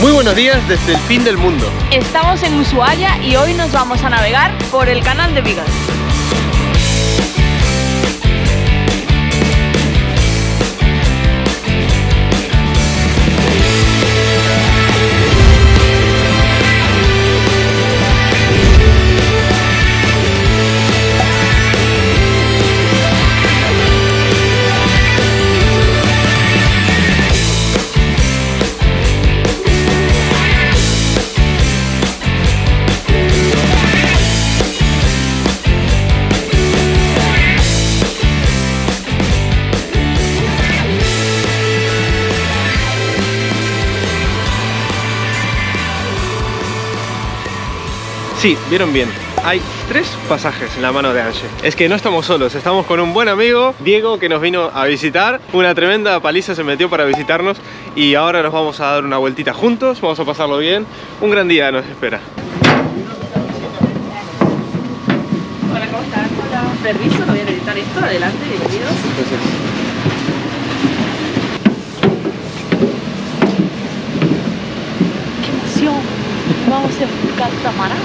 Muy buenos días desde el fin del mundo. Estamos en Ushuaia y hoy nos vamos a navegar por el canal de Beagle. Sí, vieron bien. Hay 3 pasajes en la mano de Ange. Es que no estamos solos, estamos con un buen amigo, Diego, que nos vino a visitar. Una tremenda paliza se metió para visitarnos y ahora nos vamos a dar una vueltita juntos, vamos a pasarlo bien. Un gran día nos espera. Hola, ¿cómo estás? Hola. Permiso, no voy a editar esto. Adelante, bienvenidos. Entonces, ¡Qué emoción! Vamos en catamarán.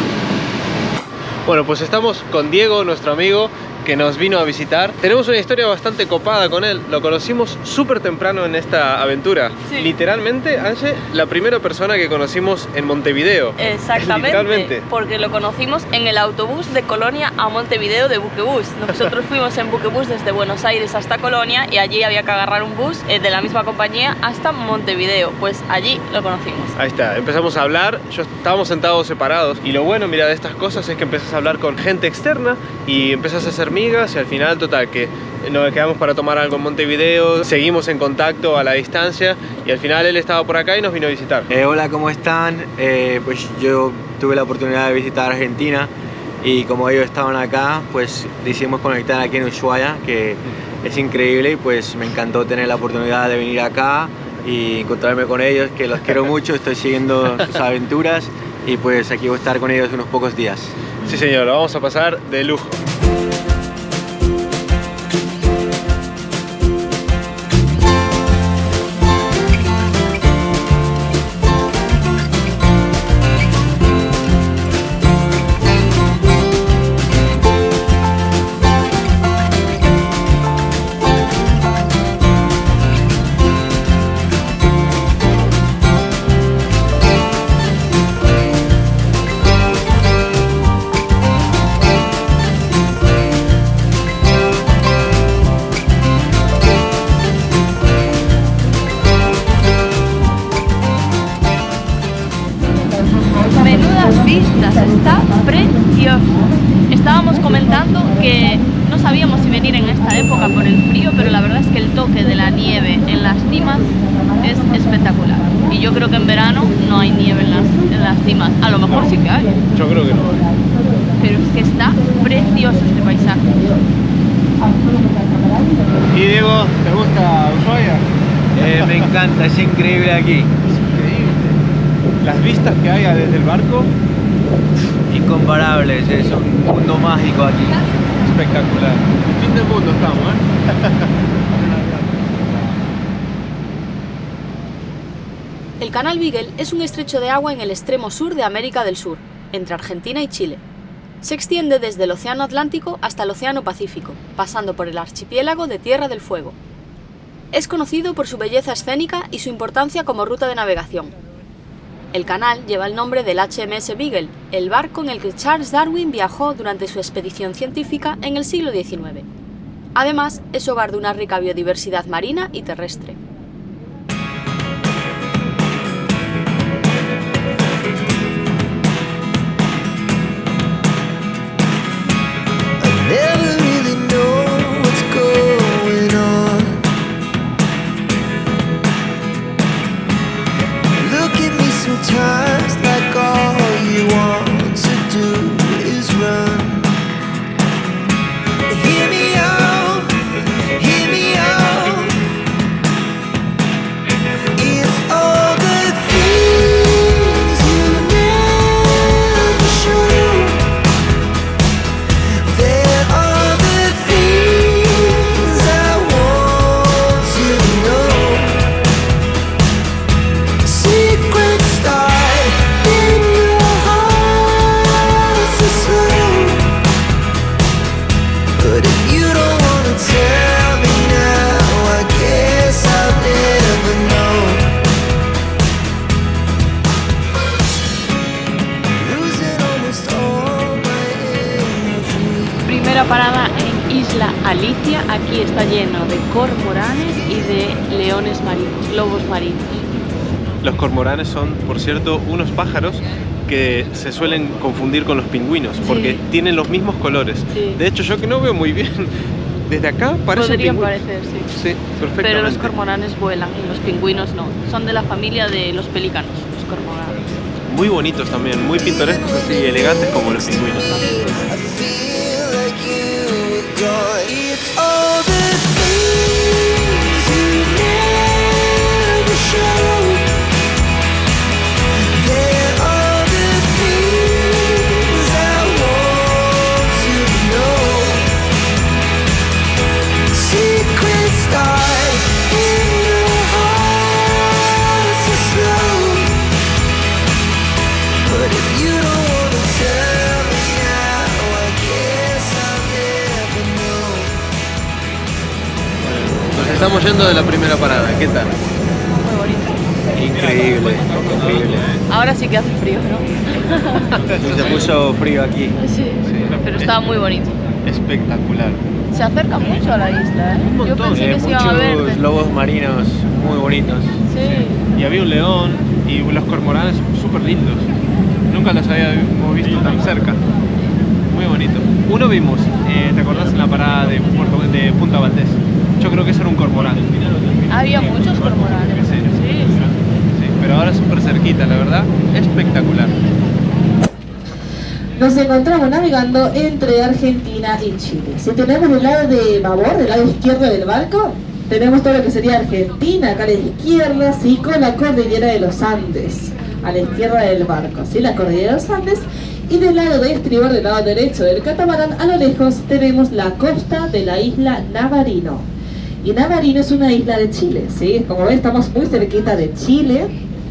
bueno, pues estamos con Diego, nuestro amigo, que nos vino a visitar. Tenemos una historia bastante copada con él. Lo conocimos súper temprano en esta aventura. Sí. Literalmente, Ange, la primera persona que conocimos en Montevideo. Exactamente, Literalmente. porque lo conocimos en el autobús de Colonia a Montevideo de Buquebus. Nosotros fuimos en Buquebus desde Buenos Aires hasta Colonia y allí había que agarrar un bus de la misma compañía hasta Montevideo. Pues allí lo conocimos. Ahí está, empezamos a hablar, estábamos sentados separados y lo bueno, mira, de estas cosas es que empiezas a hablar con gente externa y empiezas a hacer migas y al final, total, que nos quedamos para tomar algo en Montevideo, seguimos en contacto a la distancia y al final él estaba por acá y nos vino a visitar. Hola, ¿cómo están? Pues yo tuve la oportunidad de visitar Argentina y como ellos estaban acá, pues decidimos conectar aquí en Ushuaia, que es increíble y pues me encantó tener la oportunidad de venir acá y encontrarme con ellos, que los quiero mucho, estoy siguiendo sus aventuras y pues aquí voy a estar con ellos unos pocos días. Sí señor, lo vamos a pasar de lujo. Menudas vistas, está precioso. Estábamos comentando que no sabíamos si venir en esta época por el frío, pero la verdad es que el toque de la nieve en las cimas es espectacular. Y yo creo que en verano no hay nieve en las cimas. A lo mejor sí que hay. Yo creo que no. Pero es que está precioso este paisaje. ¿Y Diego, te gusta Ushuaia? Me encanta, es increíble aquí. Es increíble. Las vistas que hay desde el barco, Incomparables, es un mundo mágico aquí. espectacular. El fin del mundo estamos, El canal Beagle es un estrecho de agua en el extremo sur de América del Sur, entre Argentina y Chile. Se extiende desde el Océano Atlántico hasta el Océano Pacífico, pasando por el archipiélago de Tierra del Fuego. Es conocido por su belleza escénica y su importancia como ruta de navegación. El canal lleva el nombre del HMS Beagle, el barco en el que Charles Darwin viajó durante su expedición científica en el siglo XIX. Además, es hogar de una rica biodiversidad marina y terrestre. Never really know what's going on. Look at me sometimes like all you want to do is run. Hear me out, hear me out. Alicia, aquí está lleno de cormoranes y de leones marinos, lobos marinos. Los cormoranes son, por cierto, unos pájaros que se suelen confundir con los pingüinos, porque tienen los mismos colores. Sí. De hecho, yo que no veo muy bien, desde acá parece Podrían un pingüino. parecer, sí. Sí, perfectamente. Pero los cormoranes vuelan y los pingüinos no. Son de la familia de los pelícanos, los cormoranes. Muy bonitos también, muy pintorescos, así elegantes como los pingüinos. I feel like you were gone. It's all the things you never show. They're all the things I want to know. Secrets start in your heart so slow. But if you don't wanna tell me now, I guess I'll never know. Nos estamos yendo de la primera parada, ¿qué tal? Muy bonito. Increíble, increíble. Ahora sí que hace frío, ¿no? Se puso frío aquí. Sí, pero estaba muy bonito. Espectacular. Se acerca mucho a la isla, ¿eh? Un montón, Yo pensé que se iba a ver. Muchos lobos marinos muy bonitos. Sí. Y había un león y los cormoranes súper lindos. Nunca los habíamos visto tan cerca. Muy bonito. Uno vimos, ¿te acordás en la parada de Punta Valdés? Yo creo que ese era un cormorán. Había muchos cormoranes. Sí. Sí. Sí, pero ahora súper cerquita, la verdad, espectacular. Nos encontramos navegando entre Argentina y Chile. Si tenemos el lado de babor, del lado izquierdo del barco, tenemos todo lo que sería Argentina, acá a la izquierda, sí, con la cordillera de los Andes, a la izquierda del barco, sí, la cordillera de los Andes. Y del lado de estribor, del lado derecho del catamarán, a lo lejos tenemos la costa de la isla Navarino. Y Navarino es una isla de Chile, ¿sí? Como ven, estamos muy cerquita de Chile,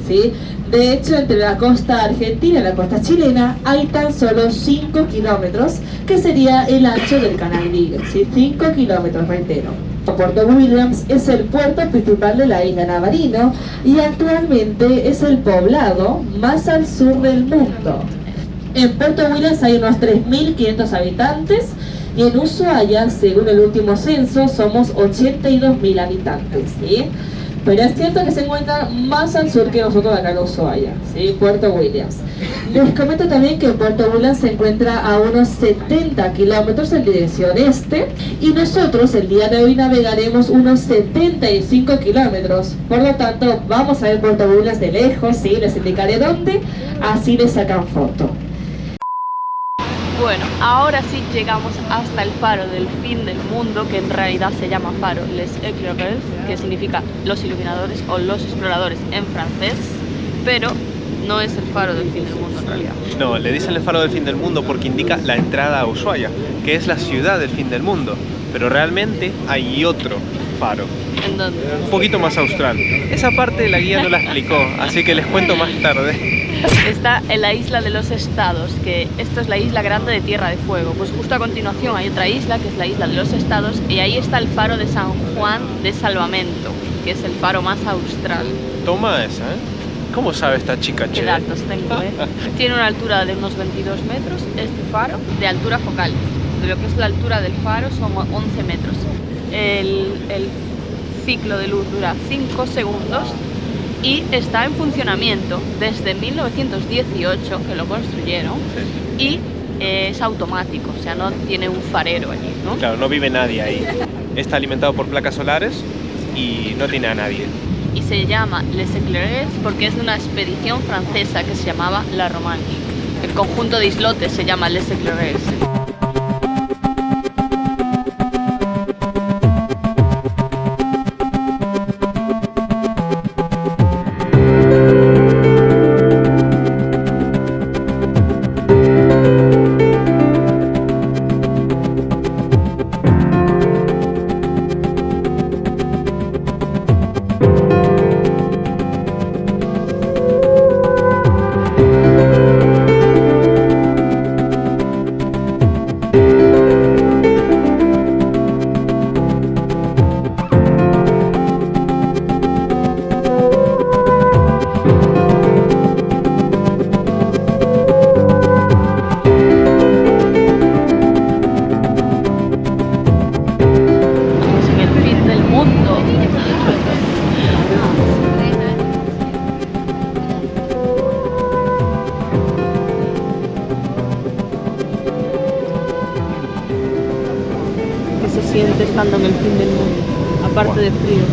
¿sí? De hecho, entre la costa argentina y la costa chilena hay tan solo 5 kilómetros, que sería el ancho del Canal Beagle, ¿sí? 5 kilómetros, reitero. Puerto Williams es el puerto principal de la isla Navarino y actualmente es el poblado más al sur del mundo. En Puerto Williams hay unos 3.500 habitantes y en Ushuaia, según el último censo, somos 82.000 habitantes, ¿sí? Pero es cierto que se encuentra más al sur que nosotros acá en Ushuaia, ¿sí? Puerto Williams. Les comento también que Puerto Williams se encuentra a unos 70 kilómetros en dirección este y nosotros el día de hoy navegaremos unos 75 kilómetros. Por lo tanto, vamos a ver Puerto Williams de lejos, ¿sí? Les indicaré dónde, así les sacan foto. Bueno, ahora sí llegamos hasta el faro del fin del mundo, que en realidad se llama faro Les Éclaireurs, que significa los iluminadores o los exploradores en francés, pero no es el faro del fin del mundo en realidad. No, le dicen el faro del fin del mundo porque indica la entrada a Ushuaia, que es la ciudad del fin del mundo. Pero realmente hay otro faro, ¿En dónde? un poquito más austral. Esa parte la guía no la explicó, así que les cuento más tarde. Está en la isla de los Estados, que esto es la isla grande de Tierra de Fuego. Pues justo a continuación hay otra isla, que es la isla de los Estados, y ahí está el faro de San Juan de Salvamento, que es el faro más austral. Toma esa, ¿eh? ¿Cómo sabe esta chica, ¿Qué che? datos tengo, eh? Tiene una altura de unos 22 metros, este faro, de altura focal. De lo que es la altura del faro son 11 metros. El ciclo de luz dura 5 segundos y está en funcionamiento desde 1918, que lo construyeron, y es automático, o sea, no tiene un farero allí, ¿no? Claro, no vive nadie ahí. Está alimentado por placas solares y no tiene a nadie. Y se llama Les Éclaireurs porque es de una expedición francesa que se llamaba La Romande. El conjunto de islotes se llama Les Éclaireurs. estando en el fin del mundo, aparte de frío.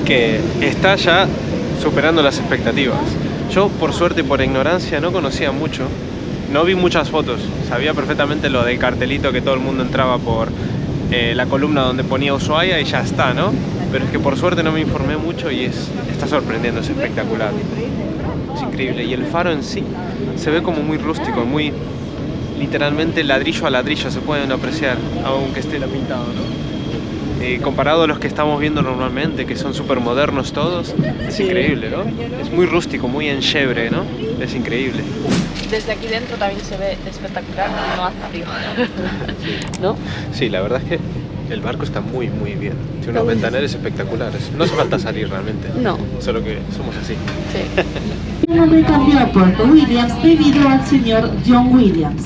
Que está ya superando las expectativas. Yo, por suerte y por ignorancia, no conocía mucho, no vi muchas fotos, sabía perfectamente lo del cartelito que todo el mundo entraba por la columna donde ponía Ushuaia y ya está, ¿no? Pero es que por suerte no me informé mucho y está sorprendiendo, es espectacular. Es increíble. Y el faro en sí se ve como muy rústico, muy literalmente ladrillo a ladrillo, se pueden apreciar, aunque esté pintado, ¿no? Comparado a los que estamos viendo normalmente, que son súper modernos todos, es increíble, ¿no? Es muy rústico, muy enchebre, ¿no? Es increíble. Desde aquí dentro también se ve espectacular y no hace frío. ¿No? Sí, la verdad es que el barco está muy, muy bien. Tiene unos ventanales espectaculares. No hace falta salir realmente. No. Solo que somos así. Sí. El nombre cambió a Puerto Williams debido al señor John Williams,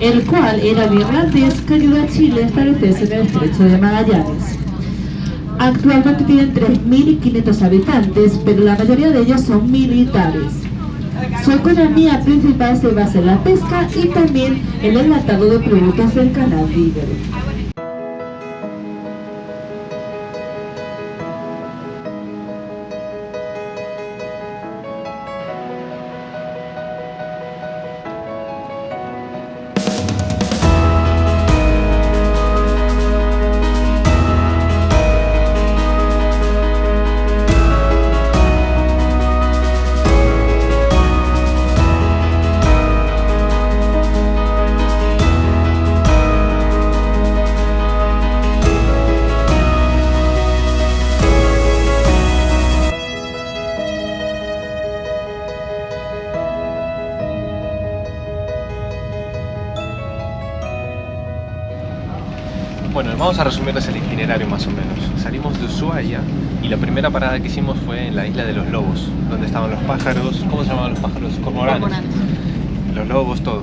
el cual era el irlandés que ayudó a Chile a establecerse en el Estrecho de Magallanes. Actualmente tienen 3.500 habitantes, pero la mayoría de ellos son militares. Su economía principal se basa en la pesca y también en el enlatado de productos del canal Beagle. Bueno, vamos a resumirles el itinerario más o menos. Salimos de Ushuaia y la primera parada que hicimos fue en la isla de los lobos, donde estaban los pájaros. ¿Cómo se llamaban los pájaros? Cormoranes. Los lobos, todo.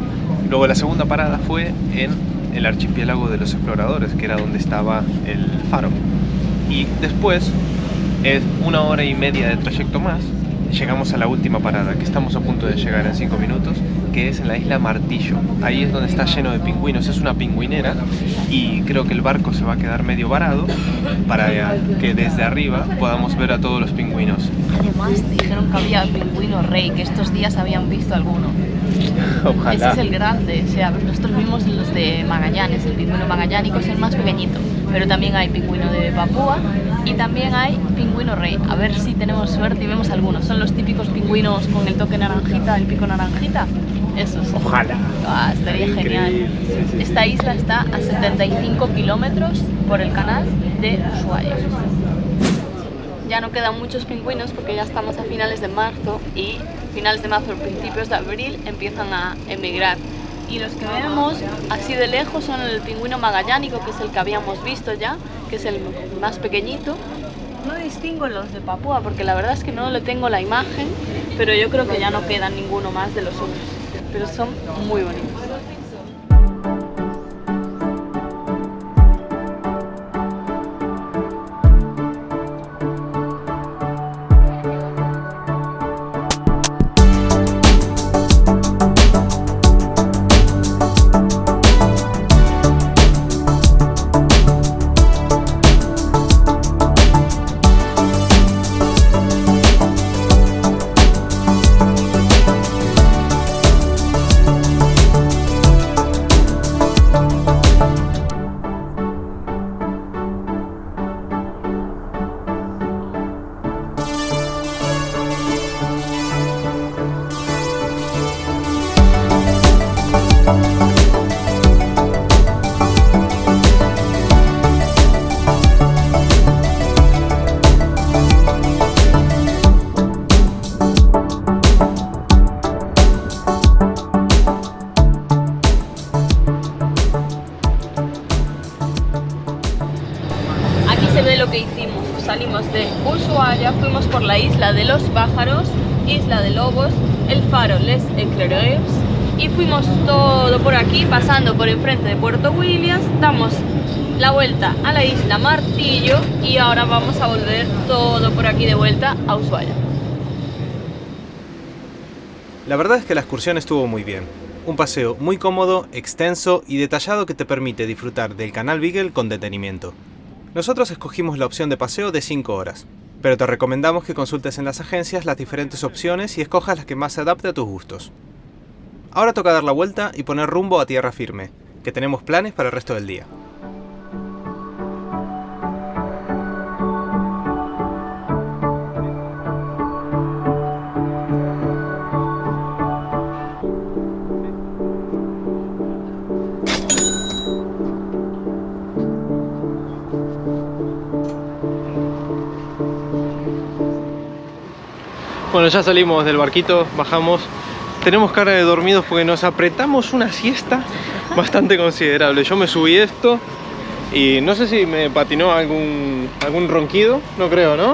Luego la segunda parada fue en el archipiélago de los exploradores, que era donde estaba el faro. Y después, es 1 hora y media de trayecto más, llegamos a la última parada, que estamos a punto de llegar en 5 minutos, que es en la isla Martillo. Ahí es donde está lleno de pingüinos, es una pingüinera y creo que el barco se va a quedar medio varado para que desde arriba podamos ver a todos los pingüinos. Además dijeron que había pingüino rey, que estos días habían visto alguno. Ojalá. Ese es el grande, o sea, nosotros vimos los de Magallanes, el pingüino magallánico es el más pequeñito, pero también hay pingüino de Papúa y también hay pingüino rey. A ver si tenemos suerte y vemos algunos. Son los típicos pingüinos con el toque naranjita, el pico naranjita. Esos. Ojalá. Estaría genial. Sí. Esta isla está a 75 kilómetros por el canal de Ushuaia. Ya no quedan muchos pingüinos porque ya estamos a finales de marzo y principios de abril empiezan a emigrar. Y los que vemos así de lejos son el pingüino magallánico, que es el que habíamos visto ya, que es el más pequeñito. No distingo los de Papúa porque la verdad es que no le tengo la imagen, pero yo creo que ya no quedan ninguno más de los otros. Pero son muy bonitos. Lo que hicimos, salimos de Ushuaia, fuimos por la isla de los pájaros, isla de lobos, el faro Les Éclaireurs y fuimos todo por aquí, pasando por enfrente de Puerto Williams, damos la vuelta a la isla Martillo y ahora vamos a volver todo por aquí de vuelta a Ushuaia. La verdad es que la excursión estuvo muy bien. Un paseo muy cómodo, extenso y detallado que te permite disfrutar del Canal Beagle con detenimiento. Nosotros escogimos la opción de paseo de 5 horas, pero te recomendamos que consultes en las agencias las diferentes opciones y escojas las que más se adapte a tus gustos. Ahora toca dar la vuelta y poner rumbo a tierra firme, que tenemos planes para el resto del día. Bueno, ya salimos del barquito, bajamos. Tenemos cara de dormidos porque nos apretamos una siesta bastante considerable. Yo me subí esto y no sé si me patinó algún ronquido, no creo, ¿no?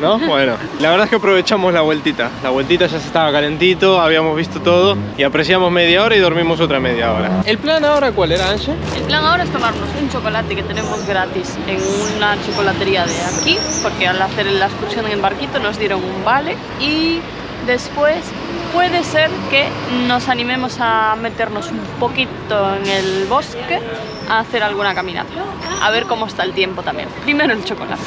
No. Bueno, la verdad es que aprovechamos la vueltita. La vueltita ya se estaba calentito, habíamos visto todo y apreciamos media hora y dormimos otra media hora. ¿El plan ahora cuál era, Ange? El plan ahora es tomarnos un chocolate que tenemos gratis en una chocolatería de aquí, porque al hacer la excursión en el barquito nos dieron un vale, y después puede ser que nos animemos a meternos un poquito en el bosque a hacer alguna caminata. A ver cómo está el tiempo también. Primero el chocolate.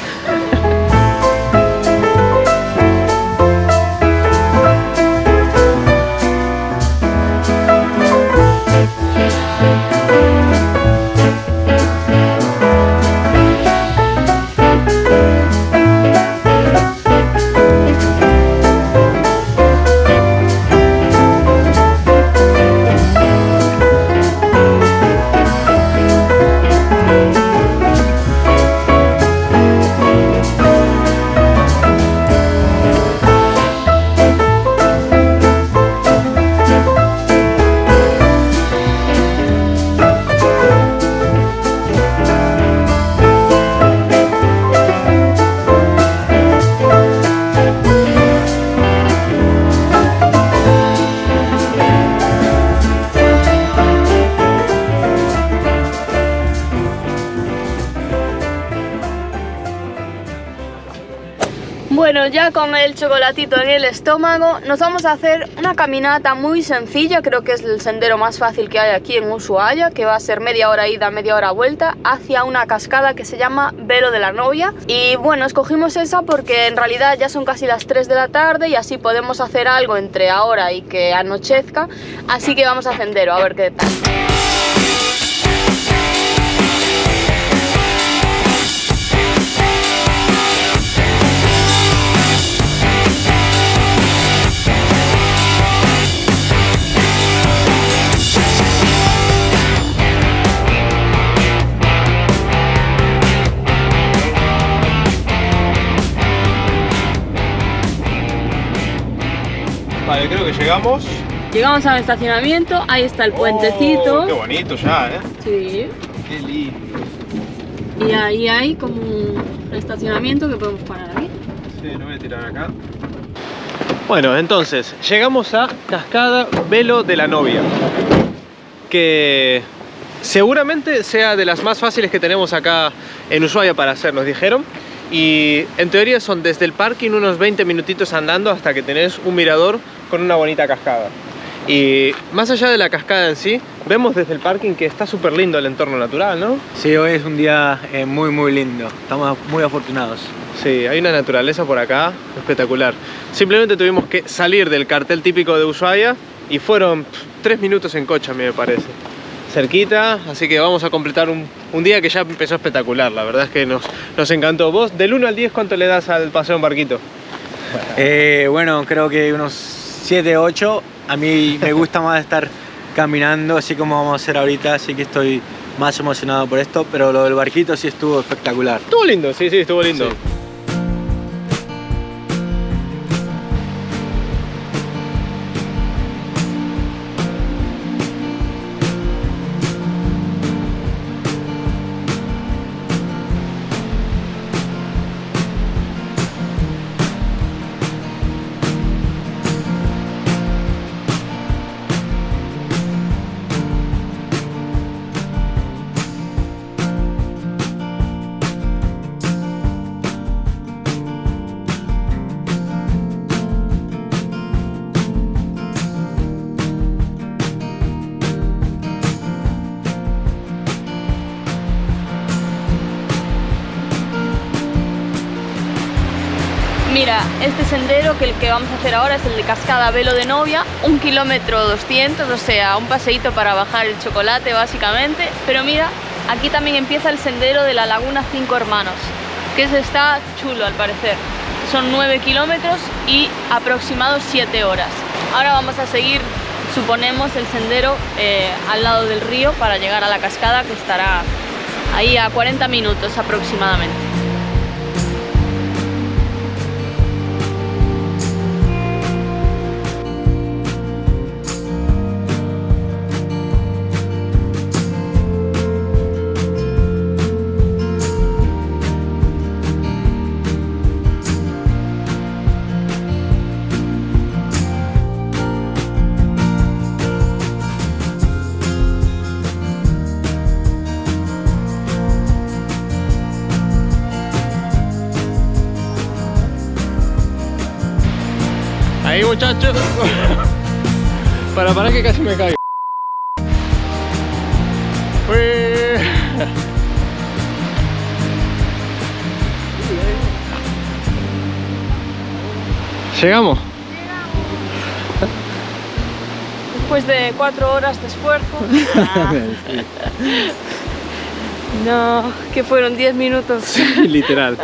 Bueno, ya con el chocolatito en el estómago, nos vamos a hacer una caminata muy sencilla. Creo que es el sendero más fácil que hay aquí en Ushuaia, que va a ser media hora ida, media hora vuelta, hacia una cascada que se llama Velo de la Novia. Y bueno, escogimos esa porque en realidad ya son casi las 3 de la tarde y así podemos hacer algo entre ahora y que anochezca. Así que vamos a sendero, a ver qué tal. Vale, creo que llegamos. Llegamos al estacionamiento, ahí está el puentecito. Qué bonito ya, ¿eh? Sí. Qué lindo. Y ahí hay como un estacionamiento que podemos parar aquí. Sí, lo voy a tirar acá. Bueno, entonces, llegamos a Cascada Velo de la Novia, que seguramente sea de las más fáciles que tenemos acá en Ushuaia para hacer, nos dijeron. Y en teoría son desde el parking unos 20 minutitos andando hasta que tenés un mirador con una bonita cascada. Y más allá de la cascada en sí, vemos desde el parking que está súper lindo el entorno natural, ¿no? Sí, hoy es un día muy lindo. Estamos muy afortunados. Sí, hay una naturaleza por acá espectacular. Simplemente tuvimos que salir del cartel típico de Ushuaia y fueron 3 minutos en coche, a mí me parece. Cerquita, así que vamos a completar un día que ya empezó espectacular. La verdad es que nos encantó. Vos, del 1 al 10, ¿cuánto le das al paseo en barquito? Bueno, creo que unos 7, 8. A mí me gusta más estar caminando, así como vamos a hacer ahorita, así que estoy más emocionado por esto, pero lo del barquito sí estuvo espectacular. Estuvo lindo, sí, estuvo lindo. Sí. Mira, este sendero, que el que vamos a hacer ahora es el de Cascada Velo de Novia, 1 kilómetro 200, o sea, un paseíto para bajar el chocolate básicamente. Pero mira, aquí también empieza el sendero de la Laguna 5 Hermanos, que ese está chulo al parecer. Son 9 kilómetros y aproximados 7 horas. Ahora vamos a seguir, suponemos, el sendero al lado del río para llegar a la cascada, que estará ahí a 40 minutos aproximadamente. Ahí, muchachos. Para que casi me caigo. Uy. Llegamos. Después de 4 horas de esfuerzo. No, que fueron 10 minutos. Sí, literal.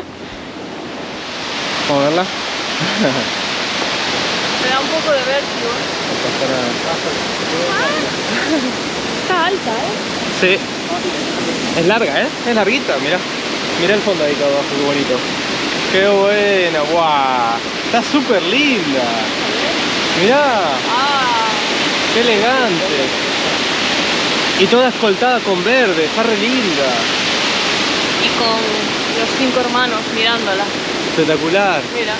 Vamos a verla. Me da un poco de vértigo. Está alta, ¿eh? Sí. Es larga, ¿eh? Es larguita, mira. Mira el fondo ahí abajo, qué bonito. Qué buena, guau. Está súper linda. Mirá. Qué elegante. Y toda escoltada con verde, está re linda. Y con los 5 hermanos mirándola. Espectacular. Mira.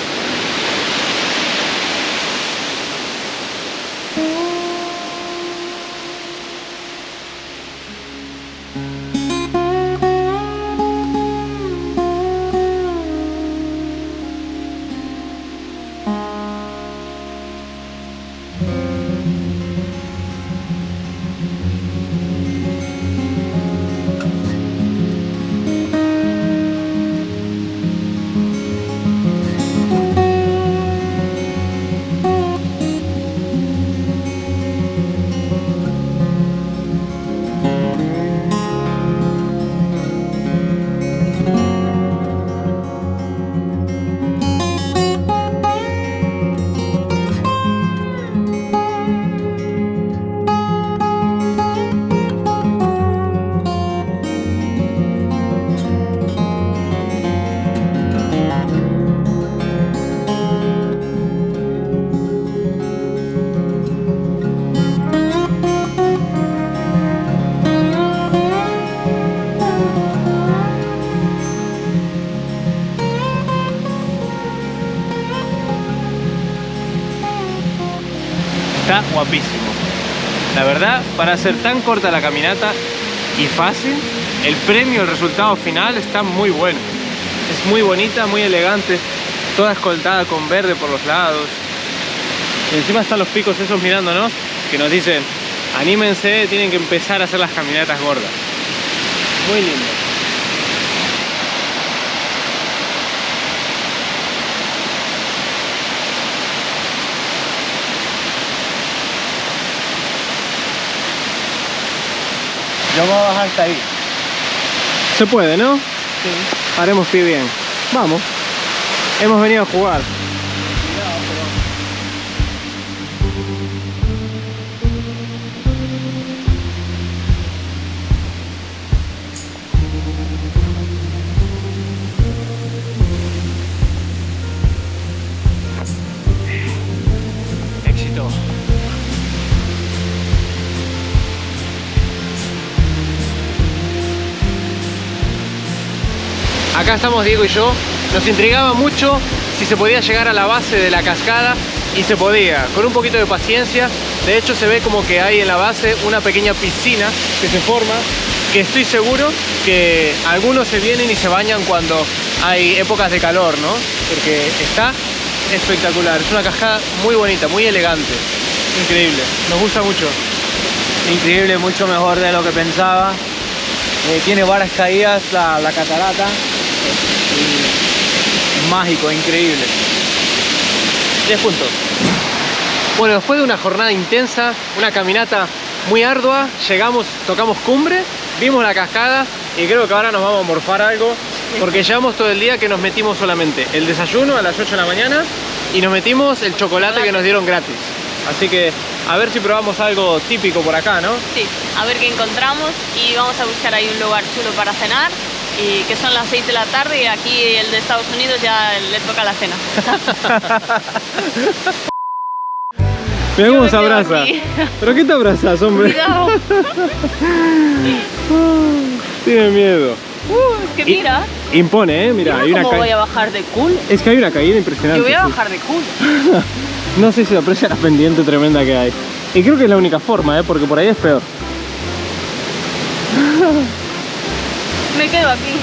Está guapísimo. La verdad, para ser tan corta la caminata y fácil, el premio, el resultado final está muy bueno. Es muy bonita, muy elegante, toda escoltada con verde por los lados. Y encima están los picos esos mirándonos, que nos dicen, anímense, tienen que empezar a hacer las caminatas gordas. Muy lindo. Yo voy a bajar hasta ahí. Se puede, ¿no? Sí. Haremos pie bien. Vamos. Hemos venido a jugar. Éxito. Acá estamos Diego y yo. Nos intrigaba mucho si se podía llegar a la base de la cascada, y se podía, con un poquito de paciencia. De hecho se ve como que hay en la base una pequeña piscina que se forma, que estoy seguro que algunos se vienen y se bañan cuando hay épocas de calor, ¿no? Porque está espectacular. Es una cascada muy bonita, muy elegante. Increíble, nos gusta mucho. Increíble, mucho mejor de lo que pensaba. Tiene varias caídas la catarata. Y mágico, increíble. 10 puntos. Bueno, después de una jornada intensa, una caminata muy ardua, llegamos, tocamos cumbre, vimos la cascada y creo que ahora nos vamos a morfar algo porque llevamos todo el día que nos metimos solamente el desayuno a las 8 de la mañana y nos metimos el chocolate que nos dieron gratis. Así que a ver si probamos algo típico por acá, ¿no? Sí, a ver qué encontramos y vamos a buscar ahí un lugar chulo para cenar. Y que son las 6 de la tarde y aquí el de Estados Unidos ya le toca la cena. Mira cómo se abraza. ¿Pero qué te abrazas, hombre? Cuidado. Tiene miedo. Es que mira. Impone, mira. Hay una ¿Cómo voy a bajar de cool? Es que hay una caída impresionante. Yo voy a sí. bajar de cool. No sé si se aprecia la pendiente tremenda que hay. Y creo que es la única forma, porque por ahí es peor. Me quedo aquí.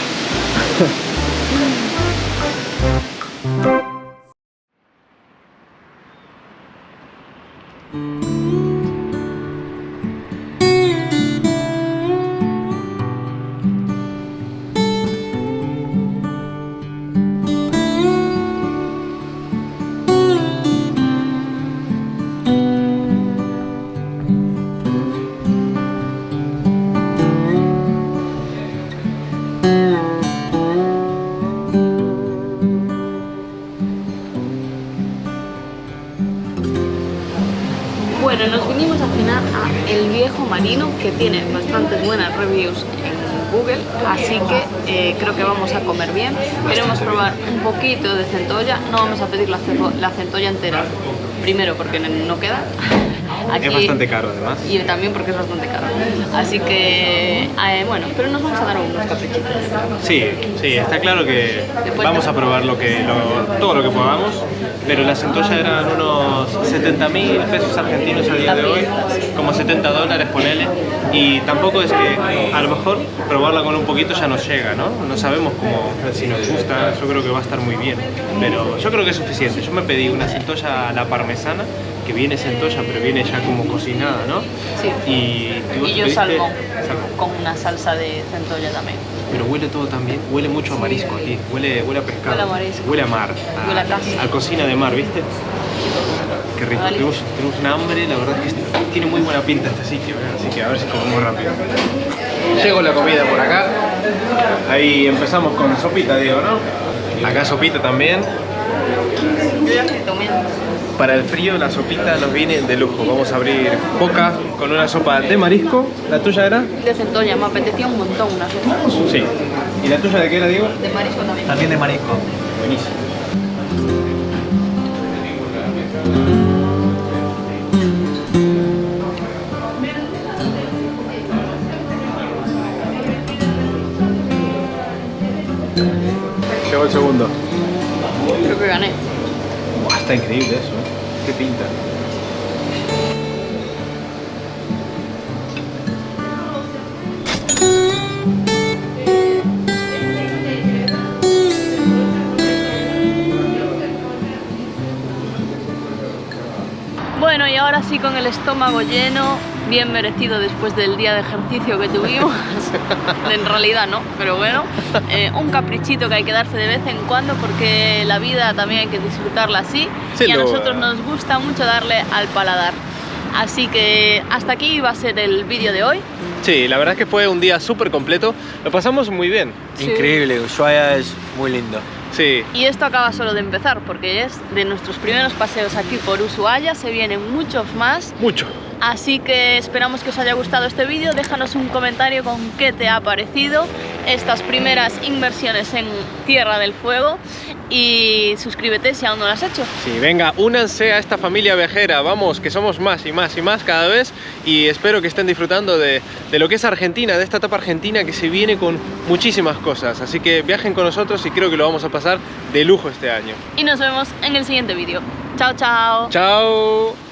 Bueno, nos vinimos al final a El Viejo Marino, que tiene bastantes buenas reviews en Google, así que creo que vamos a comer bien. Queremos probar un poquito de centolla, no vamos a pedir la centolla entera, primero porque no queda. Aquí, es bastante caro además. Y también porque es bastante caro. Así que, bueno, pero nos vamos a dar unos caprichitos. Sí, sí, está claro que Después vamos a probar todo lo que podamos, pero la centolla eran unos 70.000 pesos argentinos al día de hoy, como 70 dólares, ponele, y tampoco es que a lo mejor probarla con un poquito ya nos llega, ¿no? No sabemos si nos gusta, yo creo que va a estar muy bien, pero yo creo que es suficiente. Yo me pedí una centolla a la parmesana, que viene centolla, pero viene ya como cocinada, ¿no? Sí. Y yo salmón, con una salsa de centolla también. Pero huele todo también, huele mucho a marisco aquí, huele a pescado, Huele a marisco. huele a mar, Huele a casa. a cocina de mar, ¿viste? Qué rico, Vale. tenemos una hambre, la verdad es que tiene muy buena pinta este sitio, así que a ver si comemos rápido. Llegó la comida por acá, ahí empezamos con sopita, digo, ¿no? Acá sopita también. Yo ya estoy comiendo. Para el frío la sopita nos viene de lujo. Vamos a abrir boca con una sopa de marisco. ¿La tuya era? De centolla, me apetecía un montón una sopa. Sí. ¿Y la tuya de qué era, Diego? De marisco también. También de marisco. Buenísimo. Llegó el segundo. Creo que gané. Buah, está increíble eso. Qué pinta. Bueno, y ahora sí, con el estómago lleno, bien merecido después del día de ejercicio que tuvimos. En realidad no, pero bueno, un caprichito que hay que darse de vez en cuando porque la vida también hay que disfrutarla así. Sin y a duda. nosotros nos gusta mucho darle al paladar. Así que hasta aquí va a ser el vídeo de hoy. Sí, la verdad es que fue un día súper completo. Lo pasamos muy bien. Sí. Increíble, Ushuaia es muy lindo. Sí. Y esto acaba solo de empezar porque es de nuestros primeros paseos aquí por Ushuaia, se vienen muchos más. Mucho. Así que esperamos que os haya gustado este vídeo, déjanos un comentario con qué te ha parecido estas primeras inmersiones en Tierra del Fuego y suscríbete si aún no lo has hecho. Sí, venga, únanse a esta familia viajera, vamos, que somos más y más y más cada vez y espero que estén disfrutando de lo que es Argentina, de esta etapa argentina que se viene con muchísimas cosas, así que viajen con nosotros y creo que lo vamos a pasar de lujo este año. Y nos vemos en el siguiente vídeo. Chao, chao. ¡Chao!